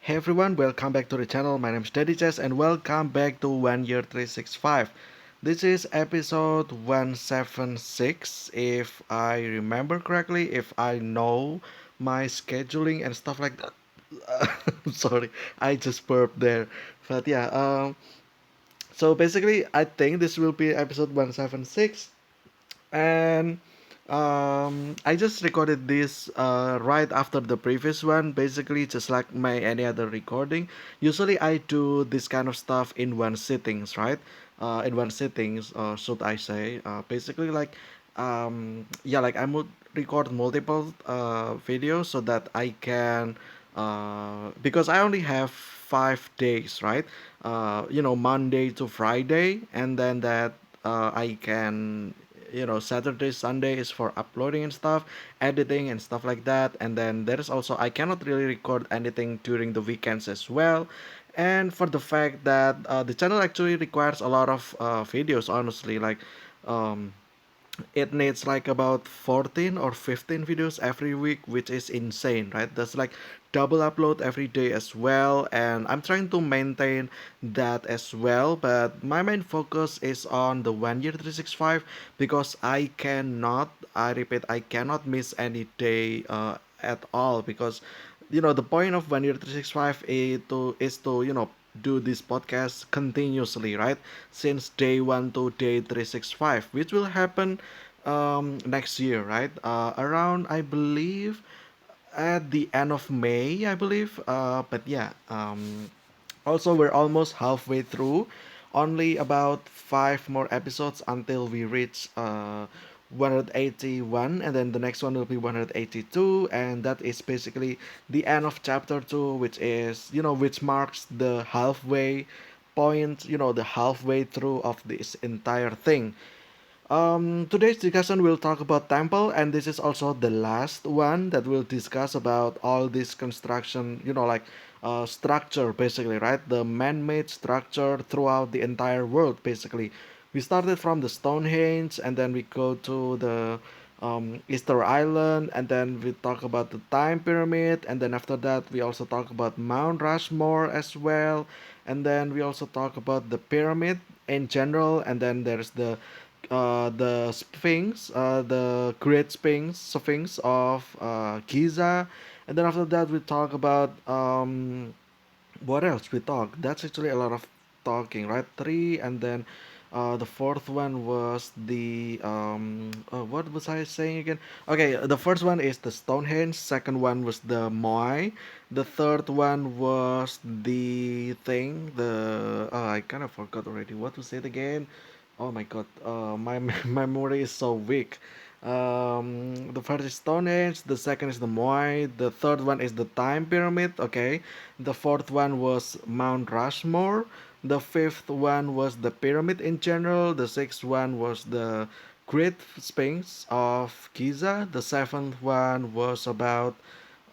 Hey everyone, welcome back to the channel. My name is Daddy Chess and welcome back to One Year 365. This is episode 176 if I remember correctly, if I know my scheduling and stuff like that. Sorry, I just burped there. But yeah, so basically I think this will be episode 176 and I just recorded this right after the previous one, basically just like my any other recording. Usually I do this kind of stuff in one sittings, right? In one sittings, should I say? Basically like yeah, like I would record multiple videos so that I can because I only have 5 days, right? Monday to Friday, and then that I can Saturday Sunday is for uploading and stuff, editing and stuff like that. And then there's also I cannot really record anything during the weekends as well. And for the fact that the channel actually requires a lot of videos, honestly, like um it needs like about 14 or 15 videos every week, which is insane, right? That's like double upload every day as well, and I'm trying to maintain that as well. But my main focus is on the One Year 365 because I repeat, I cannot miss any day at all, because the point of One Year 365 is to do this podcast continuously, right? Since day one to day 365, which will happen next year, right? Around, I believe, at the end of May, I believe. But yeah, also we're almost halfway through. Only about five more episodes until we reach 181, and then the next one will be 182, and that is basically the end of chapter 2, which is which marks the halfway point, the halfway through of this entire thing. Today's discussion will talk about temple, and this is also the last one that will discuss about all this construction, like structure, basically, right? The man-made structure throughout the entire world, basically. We started from the Stonehenge, and then we go to the Easter Island, and then we talk about the Time Pyramid, and then after that we also talk about Mount Rushmore as well, and then we also talk about the pyramid in general, and then there's the Sphinx, the Great Sphinx of Giza, and then after that we talk about what else we talk. That's actually a lot of talking, right? Three, and then the fourth one was the what was I saying again? Okay, the first one is the Stonehenge. Second one was the Moai. The third one was the thing. The I kind of forgot already. What was it again? Oh my god, my memory is so weak. The first is Stonehenge, the second is the Moai, the third one is the Time Pyramid, okay. The fourth one was Mount Rushmore, the fifth one was the pyramid in general, the sixth one was the Great Sphinx of Giza, the seventh one was about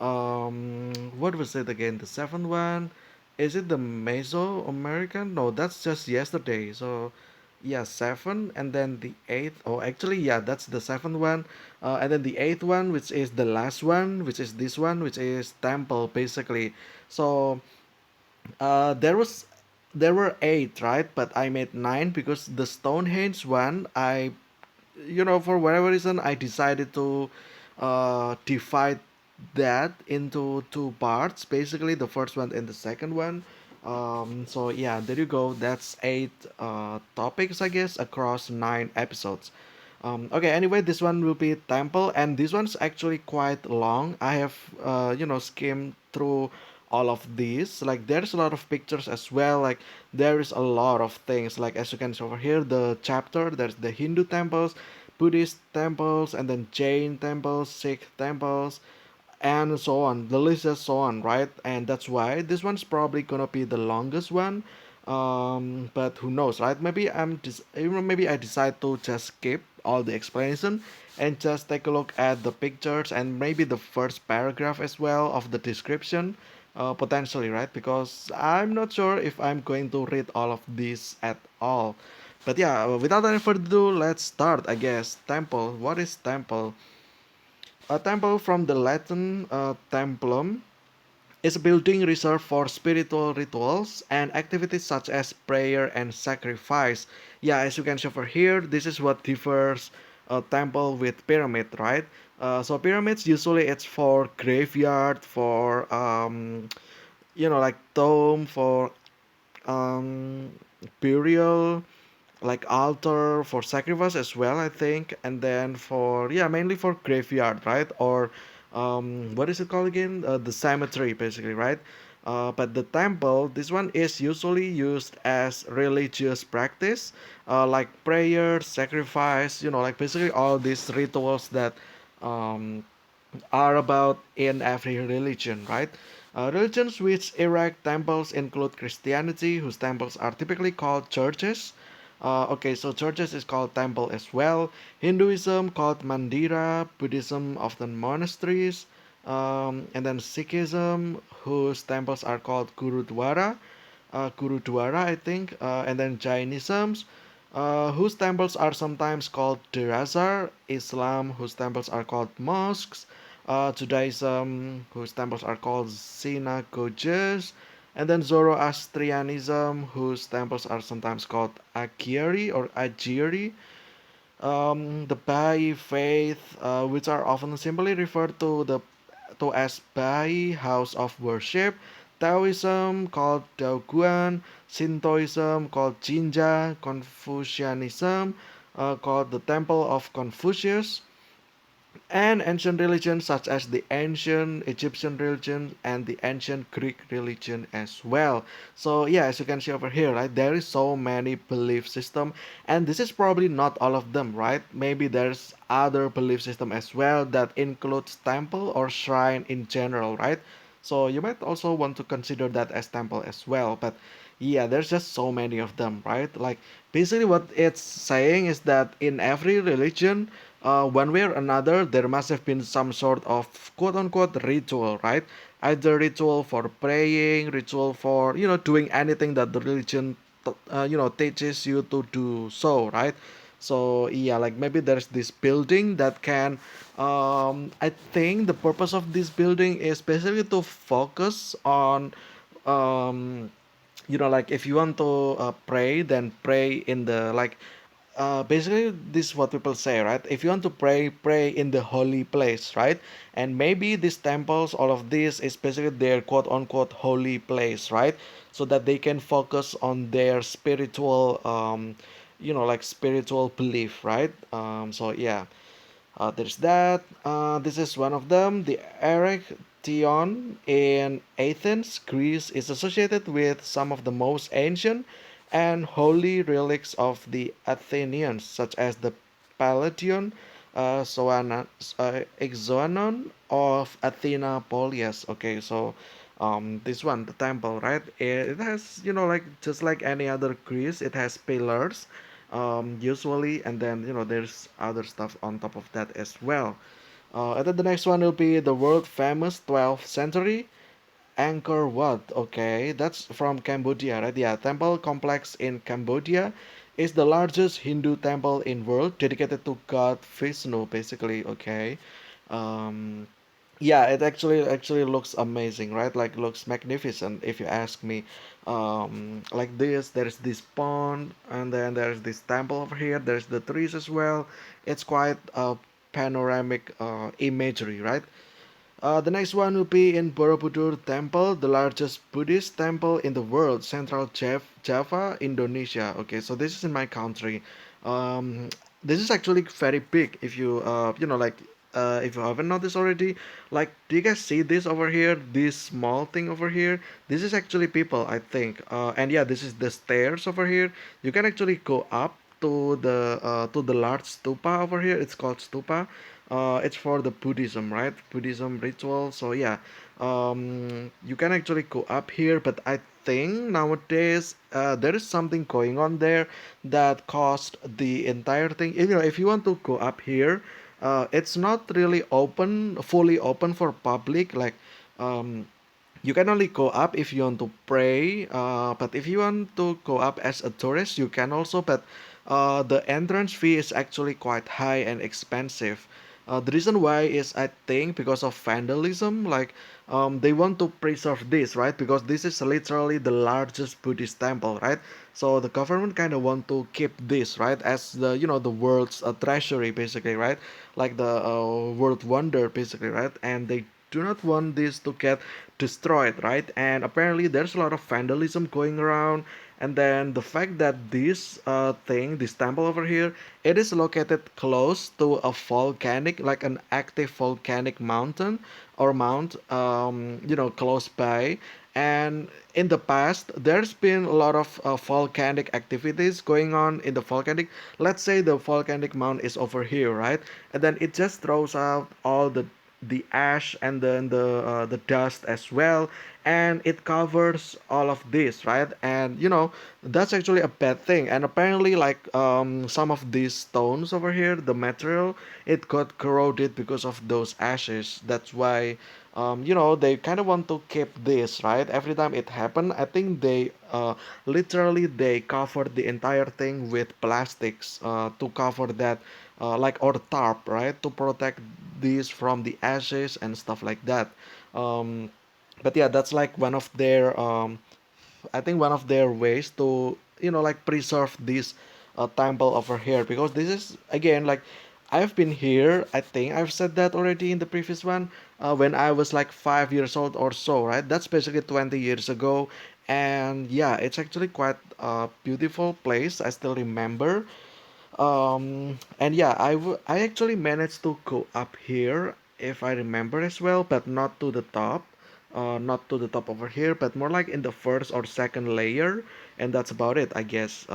what was it again? The seventh one, is it the Mesoamerican? No, that's just yesterday. So yeah, seven, and then the eighth. Oh, actually, yeah, that's the seventh one, and then the eighth one, which is the last one, which is this one, which is temple, basically. So there were eight, right? But I made nine because the Stonehenge one, for whatever reason, I decided to divide that into two parts, basically the first one and the second one. So yeah, there you go. That's eight topics, I guess, across 9 episodes. Okay, anyway, this one will be temple, and this one's actually quite long. I have skimmed through all of these. Like, there's a lot of pictures as well. Like, there is a lot of things. Like, as you can see over here, the chapter, there's the Hindu temples, Buddhist temples, and then Jain temples, Sikh temples, and so on. The list is so on, right? And that's why this one's probably gonna be the longest one. But who knows, right? Maybe I decide to just skip all the explanation and just take a look at the pictures and maybe the first paragraph as well of the description, potentially, right? Because I'm not sure if I'm going to read all of this at all. But yeah, without any further ado, let's start, I guess. Temple. What is temple? A temple from the Latin templum. is a building reserved for spiritual rituals and activities such as prayer and sacrifice. Yeah, as you can see over here, this is what differs a temple with pyramid, right? So pyramids usually it's for graveyard, for like tomb, for um, burial, like altar for sacrifice as well, I think, and then for yeah, mainly for graveyard, right? Or what is it called again? The cemetery, basically, right? But the temple, this one is usually used as religious practice, like prayer, sacrifice, like basically all these rituals that um, are about in every religion, right? Religions which erect temples include Christianity, whose temples are typically called churches. Okay, so churches is called temple as well. Hinduism called mandira, Buddhism often monasteries, and then Sikhism, whose temples are called Gurudwara, I think, and then Jainisms, whose temples are sometimes called Derazar, Islam, whose temples are called mosques, Judaism, whose temples are called synagogues, and then Zoroastrianism, whose temples are sometimes called Agyari or Ajiri. The Baha'i faith, which are often simply referred to as Baha'i House of Worship, Taoism called Daoguan, Shintoism called Jinja, Confucianism called the Temple of Confucius, and ancient religions such as the ancient Egyptian religion and the ancient Greek religion as well. So yeah, as you can see over here, right, there is so many belief system, and this is probably not all of them, right? Maybe there's other belief system as well that includes temple or shrine in general, right? So you might also want to consider that as temple as well, but yeah, there's just so many of them, right? Like basically what it's saying is that in every religion, one way or another, there must have been some sort of quote unquote ritual, right? Either ritual for praying, ritual for, doing anything that the religion, teaches you to do so, right? So, yeah, like maybe there's this building that can, I think the purpose of this building is basically to focus on, um, like if you want to pray, then pray in the like basically this is what people say, right? If you want to pray, pray in the holy place, right? And maybe these temples, all of this is basically their quote unquote holy place, right? So that they can focus on their spiritual like spiritual belief, right? So yeah, there's that. This is one of them. The Erechtheion in Athens, Greece, is associated with some of the most ancient and holy relics of the Athenians, such as the Palladion, Exoanon of Athena Polias. Okay, so this one, the temple, right? It has, like just like any other Greece, it has pillars usually, and then there's other stuff on top of that as well. And then the next one will be the world famous 12th century Angkor Wat. Okay, that's from Cambodia, right? Yeah, temple complex in Cambodia is the largest Hindu temple in world dedicated to God Vishnu, basically. Okay, um, yeah, it actually looks amazing, right? Like looks magnificent if you ask me. Like this, there's this pond, and then there's this temple over here. There's the trees as well. It's quite a panoramic imagery, right? The next one will be in Borobudur Temple, the largest Buddhist temple in the world, Central Java, Indonesia. Okay, so this is in my country. Um, this is actually very big. If you if you haven't noticed already, like, do you guys see this over here? This small thing over here. This is actually people, I think. And yeah, this is the stairs over here. You can actually go up to the large stupa over here. It's called stupa. It's for the Buddhism, right? Buddhism ritual. So yeah, you can actually go up here, but I think nowadays there is something going on there that caused the entire thing. If you want to go up here, it's not really open, fully open for public. Like, um, you can only go up if you want to pray, but if you want to go up as a tourist, you can also, but the entrance fee is actually quite high and expensive. The reason why is I think because of vandalism, like they want to preserve this, right? Because this is literally the largest Buddhist temple, right? So the government kind of want to keep this, right, as the the world's treasury, basically, right? Like the world wonder, basically, right? And they do not want this to get destroyed, right? And apparently there's a lot of vandalism going around, and then the fact that this temple over here, it is located close to a volcanic, like an active volcanic mountain or mount, close by. And in the past, there's been a lot of volcanic activities going on in the volcanic. Let's say the volcanic mount is over here, right? And then it just throws out all the ash and then the dust as well, and it covers all of this, right? And that's actually a bad thing. And apparently, like some of these stones over here, the material, it got corroded because of those ashes. That's why they kind of want to keep this, right? Every time it happened, I think they literally they covered the entire thing with plastics to cover that, like, or tarp, right, to protect these from the ashes and stuff like that. um, but yeah, that's like one of their I think one of their ways to like preserve this temple over here, because this is again like I've been here. I think I've said that already in the previous one, when I was like 5 years old or so, right? That's basically 20 years ago. And yeah, it's actually quite a beautiful place. I still remember. And yeah, I actually managed to go up here, if I remember as well, but not to the top. Not to the top over here, but more like in the first or second layer, and that's about it, I guess.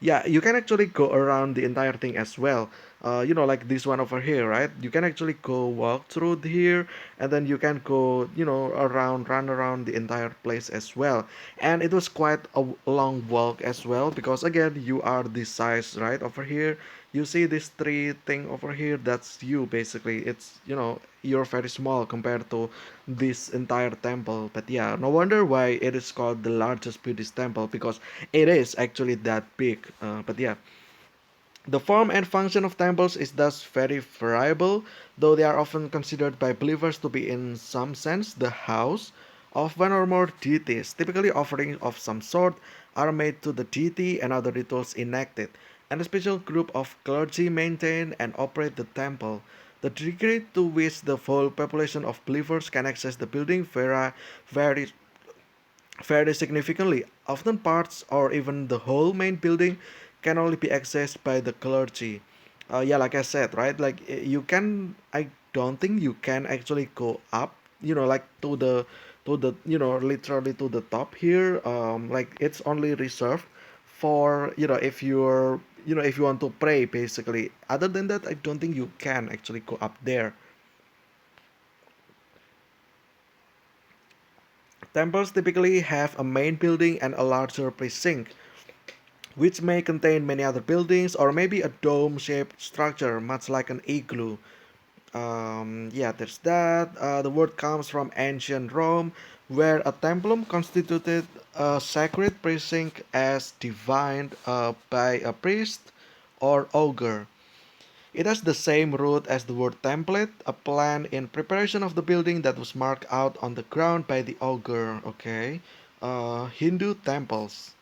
Yeah, you can actually go around the entire thing as well. Like this one over here, right? You can actually go walk through here, and then you can go, run around the entire place as well. And it was quite a long walk as well, because again, you are this size, right? Over here, you see this tree thing over here, that's you, basically. It's, you're very small compared to this entire temple. But yeah, no wonder why it is called the largest Buddhist temple, because it is actually that big. But yeah, the form and function of temples is thus very variable, though they are often considered by believers to be, in some sense, the house of one or more deities. Typically, offerings of some sort are made to the deity and other rituals enacted, and a special group of clergy maintain and operate the temple. The degree to which the whole population of believers can access the building varies very significantly. Often parts or even the whole main building can only be accessed by the clergy. Yeah, like I said, right? Like you can, I don't think you can actually go up, like to the literally to the top here. Like it's only reserved for if you're if you want to pray, basically. Other than that, I don't think you can actually go up there. Temples typically have a main building and a larger precinct, which may contain many other buildings or maybe a dome shaped structure, much like an igloo. Yeah, there's that. The word comes from ancient Rome, where a templum constituted a sacred precinct as divined by a priest or augur. It has the same root as the word template, a plan in preparation of the building that was marked out on the ground by the augur. Okay. Hindu temples.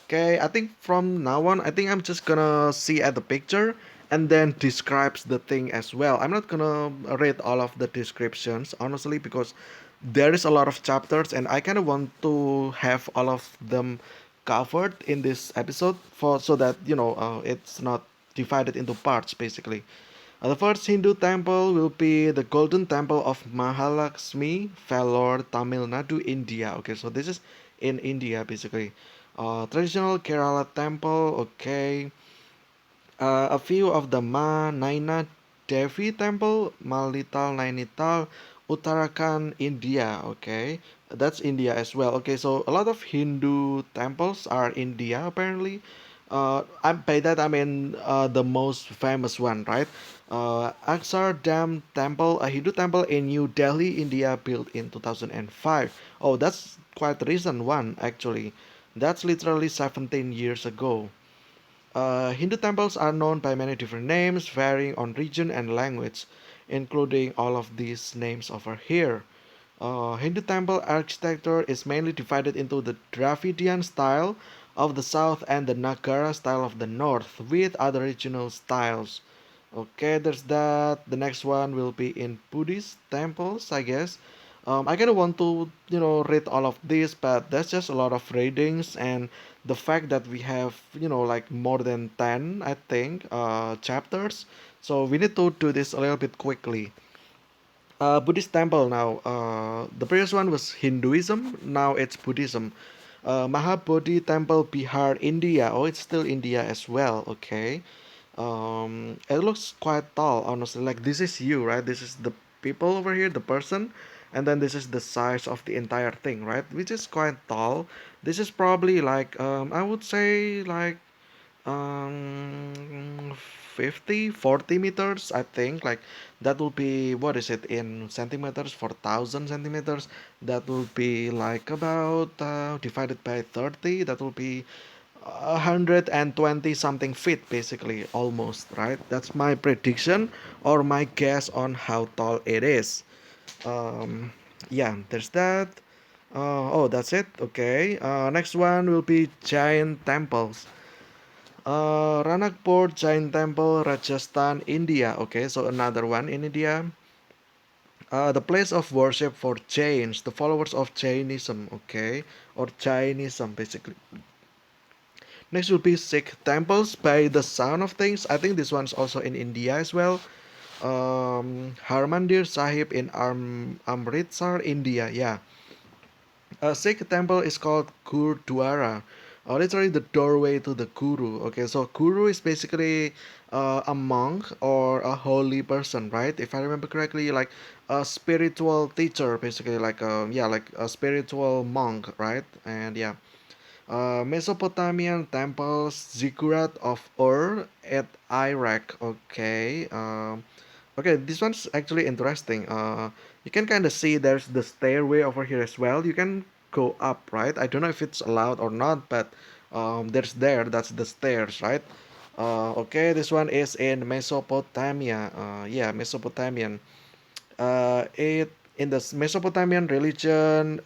Okay, I think from now on, I think I'm just gonna see at the picture and then describes the thing as well. I'm not gonna read all of the descriptions, honestly, because there is a lot of chapters and I kind of want to have all of them covered in this episode, for so that it's not divided into parts, basically. The first Hindu temple will be the Golden Temple of Mahalakshmi, Vellore, Tamil Nadu, India. Okay, so this is in India, basically. Traditional Kerala temple. Okay. A few of the Naina Devi temple, Malital, Nainital, Uttarakhand, India. Okay, that's India as well. Okay, so a lot of Hindu temples are India apparently. By that I mean the most famous one, right? Akshardham Temple, a Hindu temple in New Delhi, India, built in 2005. Oh, that's quite a recent one actually. That's literally 17 years ago. Hindu temples are known by many different names, varying on region and language, including all of these names over here. Hindu temple architecture is mainly divided into the Dravidian style of the south and the Nagara style of the north, with other regional styles. Okay, there's that. The next one will be in Buddhist temples, I guess. I kind of want to, read all of this, but that's just a lot of readings, and the fact that we have, like more than 10, I think, chapters. So we need to do this a little bit quickly. Buddhist temple now. The previous one was Hinduism, now it's Buddhism. Mahabodhi Temple, Bihar, India. Oh, it's still India as well. Okay. It looks quite tall, honestly. Like this is you, right? This is the people over here, the person, and then this is the size of the entire thing, right? Which is quite tall. This is probably like I would say like um 50, 40 meters, I think. Like that will be, what is it in centimeters, for 1,000 centimeters? That will be like about divided by 30, that will be 120 something feet, basically, almost, right? That's my prediction or my guess on how tall it is. um yeah, there's that. Oh, that's it. Okay, next one will be giant temples. Ranakpur Jain Temple, Rajasthan, India. Okay, so another one in India. The place of worship for Jains, the followers of Jainism. Okay, or Jainism, basically. Next will be Sikh temples by the sound of things. I think this one's also in India as well. Harmandir Sahib in Amritsar, India. Yeah. A Sikh temple is called Gurdwara, literally the doorway to the Guru. Okay, so Guru is basically a monk or a holy person, right? If I remember correctly, like a spiritual teacher, basically, like like a spiritual monk, right? And yeah, Mesopotamian temples, Ziggurat of Ur at Iraq. Okay. Okay, this one's actually interesting. You can kind of see there's the stairway over here as well. You can go up, right? I don't know if it's allowed or not, but that's the stairs, right? Okay, this one is in Mesopotamia. Yeah, Mesopotamian. It in the Mesopotamian religion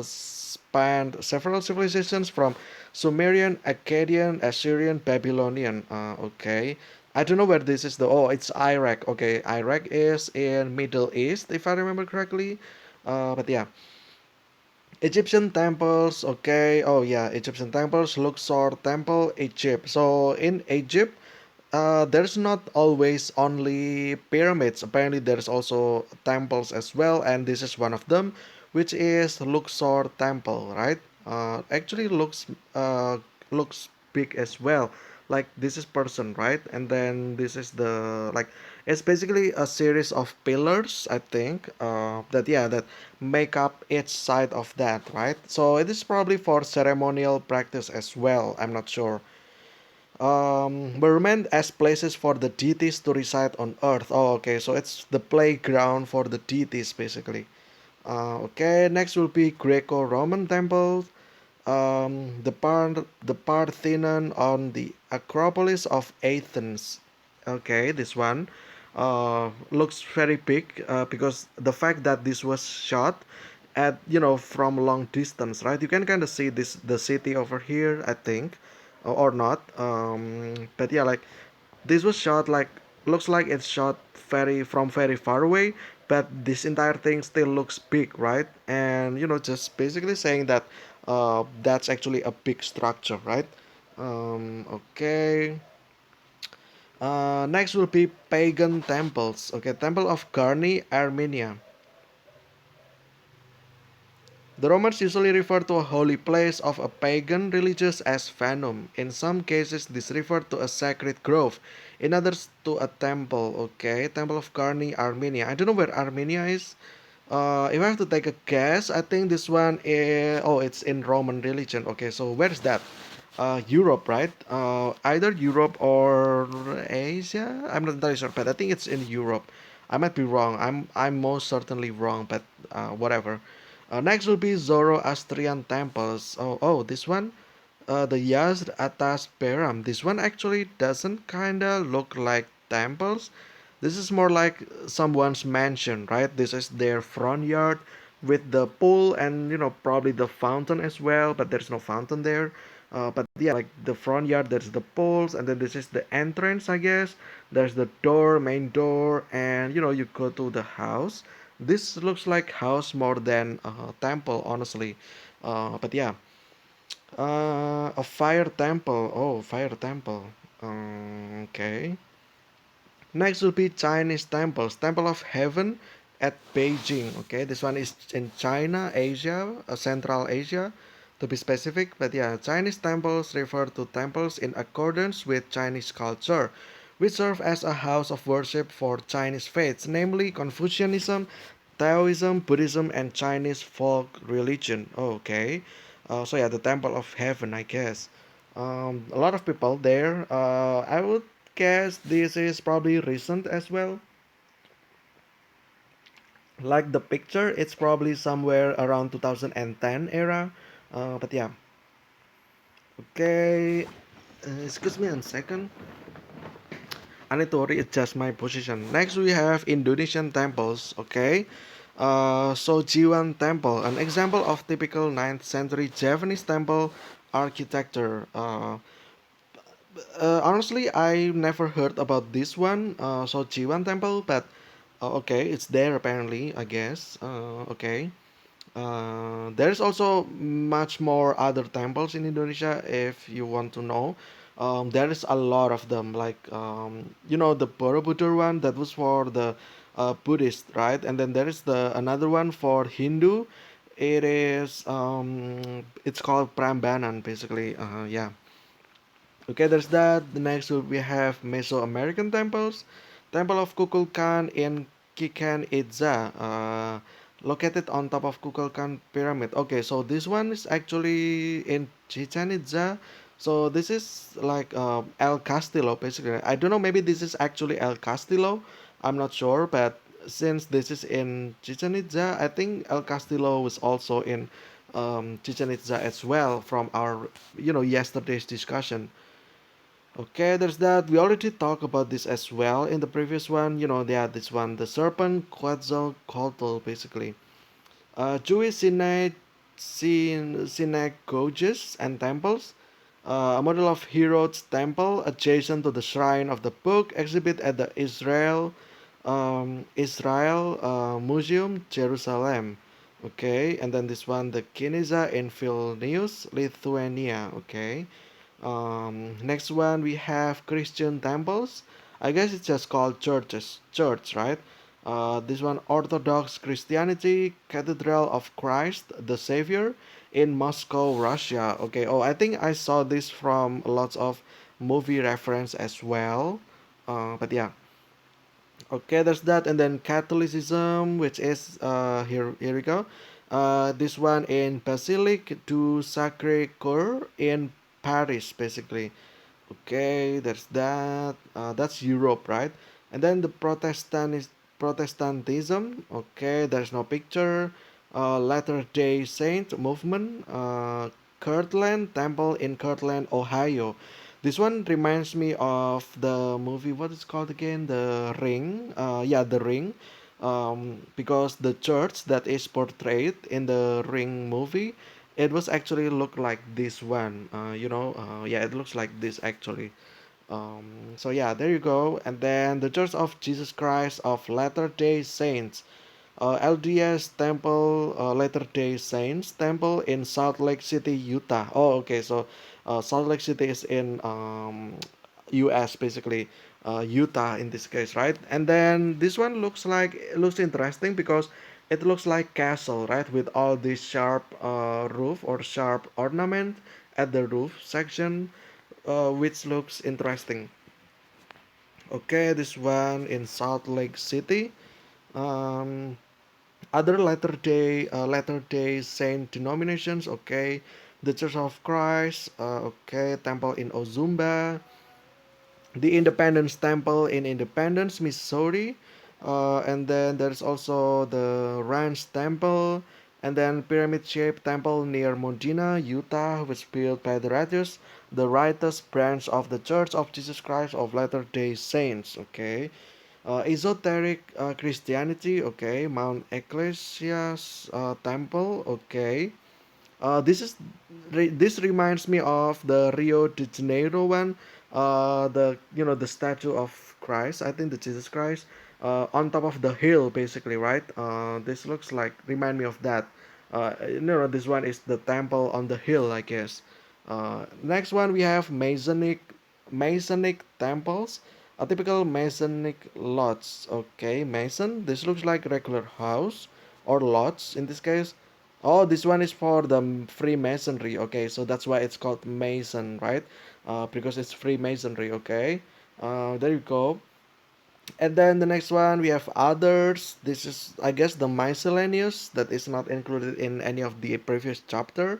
spanned several civilizations from Sumerian, Akkadian, Assyrian, Babylonian. Okay, I don't know where this is though. Oh, it's Iraq. Okay, Iraq is in Middle East if I remember correctly. But yeah, Egyptian temples. Okay. Oh yeah, Egyptian temples. Luxor Temple, Egypt. So in Egypt, there's not always only pyramids. Apparently, there's also temples as well, and this is one of them, which is Luxor Temple, right? Actually, looks big as well. Like this is person, right? And then this is the like it's basically a series of pillars, I think. That make up each side of that, right? So it is probably for ceremonial practice as well. I'm not sure. Were meant as places for the deities to reside on earth. Oh, okay, so it's the playground for the deities, basically. Okay, next will be Greco-Roman temples. The Parthenon on the Acropolis of Athens. Okay, this one looks very big because the fact that this was shot at from long distance, right? You can kind of see the city over here, I think, or not. But yeah, like this was shot like looks like it's shot very far away, but this entire thing still looks big, right? And just basically saying that that's actually a big structure, right? Okay. Next will be pagan temples. Okay, Temple of Garni, Armenia. The Romans usually refer to a holy place of a pagan religious as Phanum. In some cases, this referred to a sacred grove. In others, to a temple. Okay, Temple of Garni, Armenia. I don't know where Armenia is. If I have to take a guess, I think this one is. Oh, it's in Roman religion. Okay, so where's that? Europe, right? Either Europe or Asia. I'm not entirely sure, but I think it's in Europe. I might be wrong. I'm most certainly wrong, but whatever. Next will be Zoroastrian temples. Oh, this one. the Yazd Atas Peram. This one actually doesn't kinda look like temples. This is more like someone's mansion, right? This is their front yard with the pool and probably the fountain as well, but there's no fountain there. But yeah, like the front yard, there's the poles, and then this is the entrance, I guess. There's the door, main door, and you go to the house. This looks like house more than temple, honestly. But yeah, a fire temple. Oh, fire temple. Okay. Next will be Chinese temples. Temple of Heaven at Beijing. Okay, this one is in China, Asia, Central Asia to be specific. But yeah, Chinese temples refer to temples in accordance with Chinese culture, which serve as a house of worship for Chinese faiths, namely Confucianism, Taoism, Buddhism, and Chinese folk religion. Okay, so yeah, the Temple of Heaven, I guess. A lot of people there. I would guess this is probably recent as well. Like the picture, it's probably somewhere around 2010 era. But yeah, okay. Excuse me a second. I need to readjust my position. Next, we have Indonesian temples. Okay. So Jiwan Temple, an example of typical 9th century Javanese temple architecture. Honestly, I never heard about this one. So Jiwan Temple, but okay, it's there apparently. I guess. Okay. There's also much more other temples in Indonesia if you want to know. There is a lot of them. Like the Borobudur one that was for the Buddhist, right? And then there is the another one for Hindu. It's called Prambanan basically. Yeah. Okay, there's that. The next we have Mesoamerican temples. Temple of Kukulkan in Chichen Itza, located on top of Kukulkan Pyramid. Okay, so this one is actually in Chichen Itza. So this is like El Castillo, basically. I don't know, maybe this is actually El Castillo. I'm not sure, but since this is in Chichen Itza, I think El Castillo was also in Chichen Itza as well from our, yesterday's discussion. Okay, there's that. We already talked about this as well in the previous one. Yeah, this one, the serpent Quetzalcoatl, basically. Jewish synagogues and temples. A model of Herod's temple adjacent to the shrine of the book exhibit at the Israel Museum, Jerusalem. Okay, and then this one, the Kiniza in Vilnius, Lithuania. Okay. Next one we have Christian temples. I guess it's just called church, right? This one Orthodox Christianity Cathedral of Christ the Savior in Moscow, Russia. Okay. Oh, I think I saw this from lots of movie reference as well. But yeah. Okay, there's that, and then Catholicism, which is here we go. This one in Basilique du Sacré Coeur in Paris, basically. Okay, there's that. That's Europe, right? And then the Protestantism. Okay, there's no picture. Latter Day Saint movement. Kirtland Temple in Kirtland, Ohio. This one reminds me of the movie. What is it called again? The Ring. Yeah, The Ring. Because the church that is portrayed in the Ring movie, it was actually look like this one. Yeah, it looks like this actually. So yeah, there you go. And then the Church of Jesus Christ of Latter-day Saints, LDS Temple, Latter-day Saints Temple in Salt Lake City, Utah. Oh, okay. So Salt Lake City is in U.S. basically. Utah in this case, right? And then this one looks interesting because it looks like castle, right? With all this sharp roof or sharp ornament at the roof section, which looks interesting. Okay, this one in Salt Lake City. Um, Other Latter Day Saint denominations. Okay, the Church of Christ. Okay, Temple in Ozumba, the Independence Temple in Independence, Missouri. And then there's also the Ranch Temple And then pyramid-shaped temple near Modena, Utah, was built by the Radius, the righteous branch of the Church of Jesus Christ of Latter-day Saints. Okay. Esoteric Christianity. Okay. Mount Ecclesias Temple. Okay. This reminds me of the Rio de Janeiro one, the the statue of Christ. I think the Jesus Christ, on top of the hill, basically, right? This looks like remind me of that. This one is the temple on the hill, I guess. Next one we have Masonic temples, a typical Masonic lodge. Okay, Mason. This looks like regular house or lodge in this case. Oh, this one is for the Freemasonry. Okay, so that's why it's called Mason, right? Because it's Freemasonry. Okay, there you go. And then the next one we have others. This is, I guess, the miscellaneous that is not included in any of the previous chapter.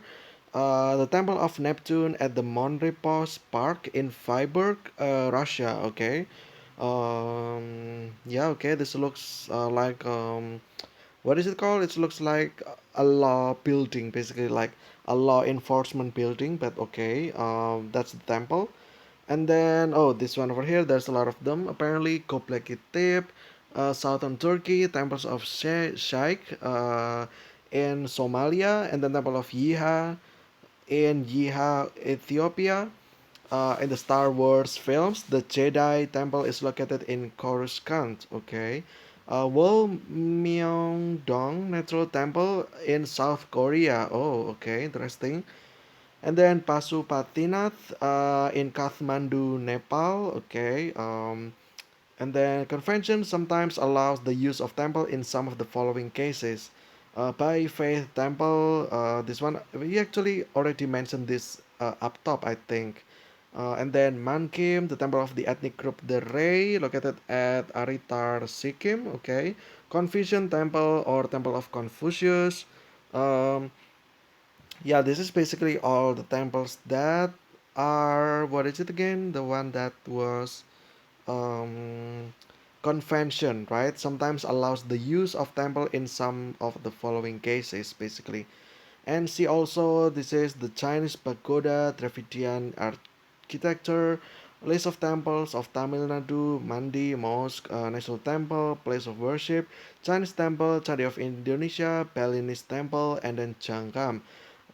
The Temple of Neptune at the Mont Repos Park in Freiburg, Russia. Okay. Yeah. Okay. This looks like what is it called? It looks like a law building, basically like a law enforcement building. But okay, that's the temple. And then oh, this one over here, there's a lot of them. Apparently, Göbekli Tepe, southern Turkey, temples of Sheikh in Somalia, and the temple of Yiha in Yiha, Ethiopia. In the Star Wars films, the Jedi Temple is located in Coruscant. Okay. Wolmyongdong Natural Temple in South Korea. Oh, okay, interesting. And then Pasupatinath in Kathmandu, Nepal. Okay. And then convention sometimes allows the use of temple in some of the following cases. By Faith Temple, this one we actually already mentioned this up top, I think. And then Mankim, the temple of the ethnic group the Ray, located at Aritar, Sikkim. Okay. Confucian Temple or Temple of Confucius. Um, yeah, this is basically all the temples that are, what is it again? The one that was um, convention, right? Sometimes allows the use of temple in some of the following cases, basically. And see also, this is the Chinese pagoda, Dravidian architecture, list of temples of Tamil Nadu, Mandi, Mosque, National Temple, place of worship, Chinese temple, Chadi of Indonesia, Balinese temple, and then Jangkam.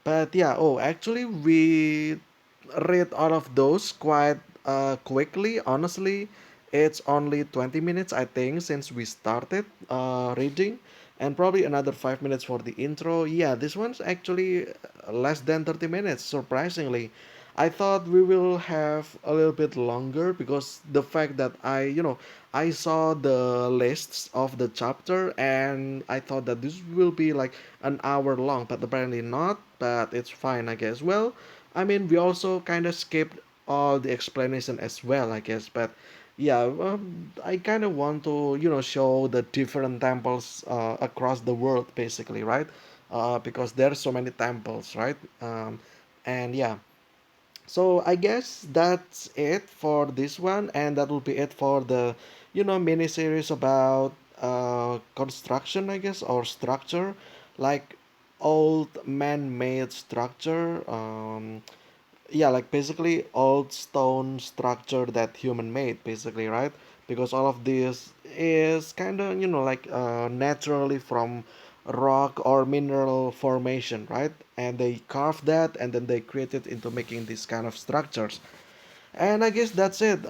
But yeah, oh, actually, we read all of those quite quickly. Honestly, it's only 20 minutes, I think, since we started reading, and probably another 5 minutes for the intro. Yeah, this one's actually less than 30 minutes, surprisingly. I thought we will have a little bit longer because the fact that I saw the lists of the chapter and I thought that this will be like an hour long, but apparently not. But it's fine, I guess. Well, I mean, we also kind of skipped all the explanation as well, I guess. But yeah, I kind of want to, show the different temples across the world, basically, right? Because there's so many temples, right? And yeah, so I guess that's it for this one, and that will be it for the, mini series about construction, I guess, or structure, like old man-made structure. Yeah, like basically old stone structure that human made, basically, right? Because all of this is kind of like naturally from rock or mineral formation, right? And they carve that and then they create it into making these kind of structures. And I guess that's it.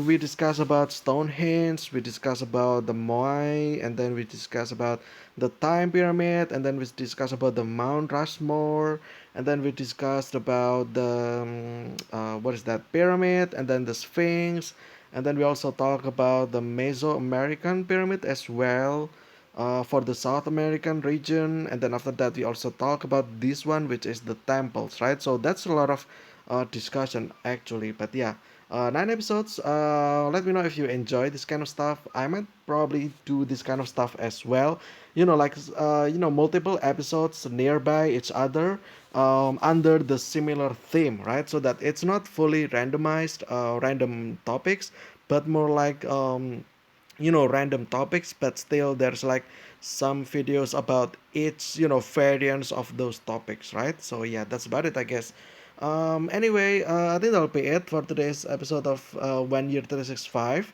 We discuss about Stonehenge, we discuss about the Moai, and then we discuss about the Time Pyramid, and then we discuss about the Mount Rushmore, and then we discussed about the what is that pyramid, and then the Sphinx, and then we also talk about the Mesoamerican pyramid as well. For the South American region, and then after that we also talk about this one, which is the temples, right? So that's a lot of discussion actually. But yeah, 9 episodes. Let me know if you enjoy this kind of stuff. I might probably do this kind of stuff as well. Like multiple episodes nearby each other, under the similar theme, right? So that it's not fully randomized, random topics, but more like random topics, but still there's like some videos about each variants of those topics, right? So yeah, that's about it, I guess. Anyway, I think that'll be it for today's episode of 1 year 365.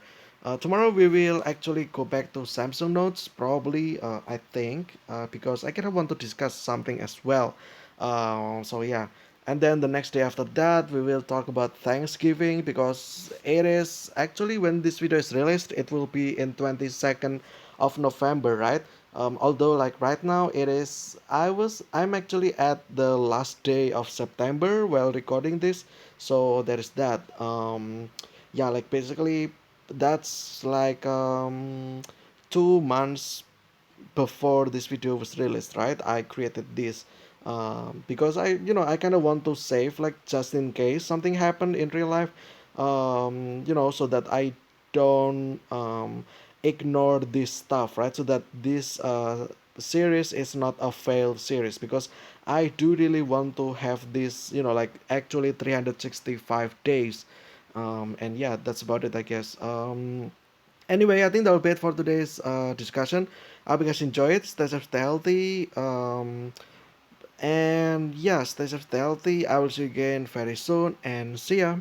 Tomorrow we will actually go back to Samsung Notes, probably, I think, because I kind of want to discuss something as well. So yeah, and then the next day after that, we will talk about Thanksgiving, because it is actually, when this video is released, it will be in 22nd of November, right? Although like right now I'm actually at the last day of September while recording this, so there is that. Yeah, like basically that's like 2 months before this video was released, right? I created this because I kind of want to save, like, just in case something happened in real life, so that I don't ignore this stuff, right? So that this series is not a failed series, because I do really want to have this, like, actually 365 days. And yeah, that's about it, I guess. Anyway, I think that'll be it for today's discussion. I hope you guys enjoy it. Stay safe, stay healthy. And yeah, stay safe, stay healthy. I will see you again very soon, and see ya.